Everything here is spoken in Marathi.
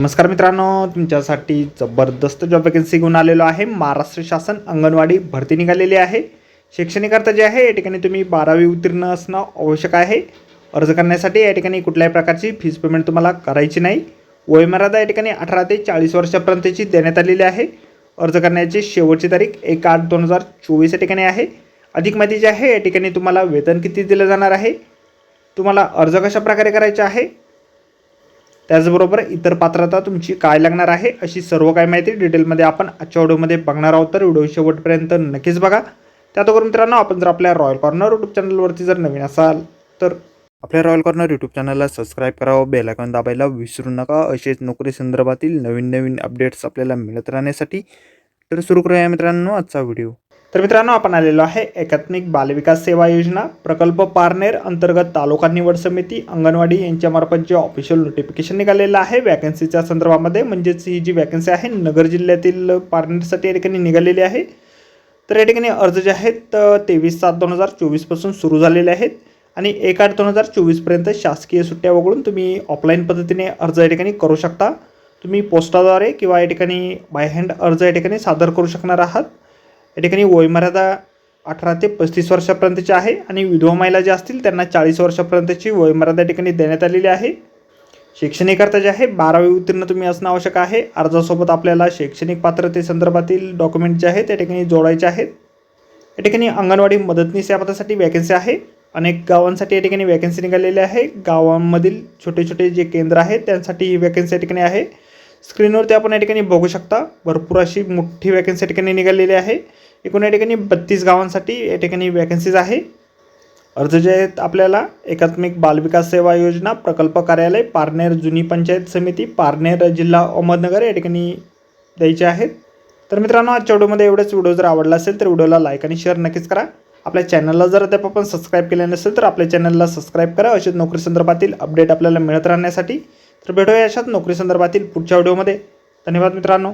नमस्कार मित्रांनो, तुमच्यासाठी जबरदस्त जॉब वॅकन्सी घेऊन आलेलो आहे। महाराष्ट्र शासन अंगणवाडी भरती निघालेली आहे। शैक्षणिक अर्थ जे आहे या ठिकाणी तुम्ही 12वी उत्तीर्ण असणं आवश्यक आहे। अर्ज करण्यासाठी या ठिकाणी कुठल्याही प्रकारची फीस पेमेंट तुम्हाला करायची नाही। वयोमर्यादा या ठिकाणी 18 ते 40 वर्षापर्यंतची देण्यात आलेली आहे। अर्ज करण्याची शेवटची तारीख 1/8/2024 या ठिकाणी आहे। अधिक माहिती जी आहे या ठिकाणी तुम्हाला वेतन किती दिलं जाणार आहे, तुम्हाला अर्ज कशा प्रकारे करायचा आहे, त्याचबरोबर इतर पात्रता तुमची काय लागणार आहे, अशी सर्व काही माहिती डिटेलमध्ये आपण आजच्या व्हिडिओमध्ये बघणार आहोत। तर व्हिडिओ शेवटपर्यंत नक्कीच बघा। त्याचबरोबर मित्रांनो, आपण जर आपल्या रॉयल कॉर्नर यूट्यूब चॅनलवरती जर नवीन असाल तर आपल्या रॉयल कॉर्नर यूट्यूब चॅनलला सबस्क्राईब करावं, बेल आयकॉन दाबायला विसरू नका। असेच नोकरी संदर्भातील नवीन अपडेट्स आपल्याला मिळत राहण्यासाठी। तर सुरू करूया मित्रांनो आजचा व्हिडिओ। तर मित्रांनो, आपण आलेलो आहे एकात्मिक बालविकास सेवा योजना प्रकल्प पारनेर अंतर्गत तालुका निवड समिती अंगणवाडी यांच्यामार्फत जे ऑफिशियल नोटिफिकेशन निघालेलं आहे वॅकन्सीच्या संदर्भामध्ये, म्हणजेच ही जी वॅकन्सी आहे नगर जिल्ह्यातील पारनेरसाठी या ठिकाणी निघालेली आहे। तर या ठिकाणी अर्ज जे आहेत 23/7/2024 पासून सुरू झालेले आहेत आणि 1/8/2024 पर्यंत शासकीय सुट्ट्या वगळून तुम्ही ऑफलाईन पद्धतीने अर्ज या ठिकाणी करू शकता। तुम्ही पोस्टाद्वारे किंवा या ठिकाणी बाय हँड अर्ज या ठिकाणी सादर करू शकणार आहात। या ठिकाणी वयोमर्यादा 18 ते 35 वर्षापर्यंतची आहे आणि विधवा महिला ज्या असतील त्यांना 40 वर्षापर्यंतची वयोमर्यादा या ठिकाणी देण्यात आलेली आहे। शैक्षणिक अर्थ जे आहे 12वी उत्तीर्ण तुम्ही असणं आवश्यक आहे। अर्जासोबत आपल्याला शैक्षणिक पात्रतेसंदर्भातील डॉक्युमेंट जे आहेत त्या ठिकाणी जोडायचे आहेत। या ठिकाणी अंगणवाडी मदतनीस या पदासाठी वॅकन्सी आहे। अनेक गावांसाठी या ठिकाणी वॅकन्सी निघालेली आहे। गावांमधील छोटे छोटे जे केंद्र आहेत त्यांसाठी ही वॅकन्सी या ठिकाणी आहे। स्क्रीनवरती आपण या ठिकाणी बघू शकता, भरपूर अशी मोठी वॅकन्सी या ठिकाणी निघालेली आहे। एकूण या ठिकाणी 32 गावांसाठी या ठिकाणी वॅकन्सीज आहे। अर्ज जे आहेत आपल्याला एकात्मिक बालविकास सेवा योजना प्रकल्प कार्यालय पारनेर जुनी पंचायत समिती पारनेर जिल्हा अहमदनगर या ठिकाणी द्यायचे आहेत। तर मित्रांनो, आजच्या व्हिडिओमध्ये एवढंच। व्हिडिओ जर आवडला असेल तर व्हिडिओला लाईक आणि शेअर नक्कीच करा। आपल्या चॅनलला जर अद्याप आपण सबस्क्राईब केले नसेल तर आपल्या चॅनलला सबस्क्राईब करा, अशाच नोकरी संदर्भातील अपडेट आपल्याला मिळत राहण्यासाठी। तर भेटूया अशाच नोकरी संदर्भातील पुढच्या व्हिडिओमध्ये। धन्यवाद मित्रांनो।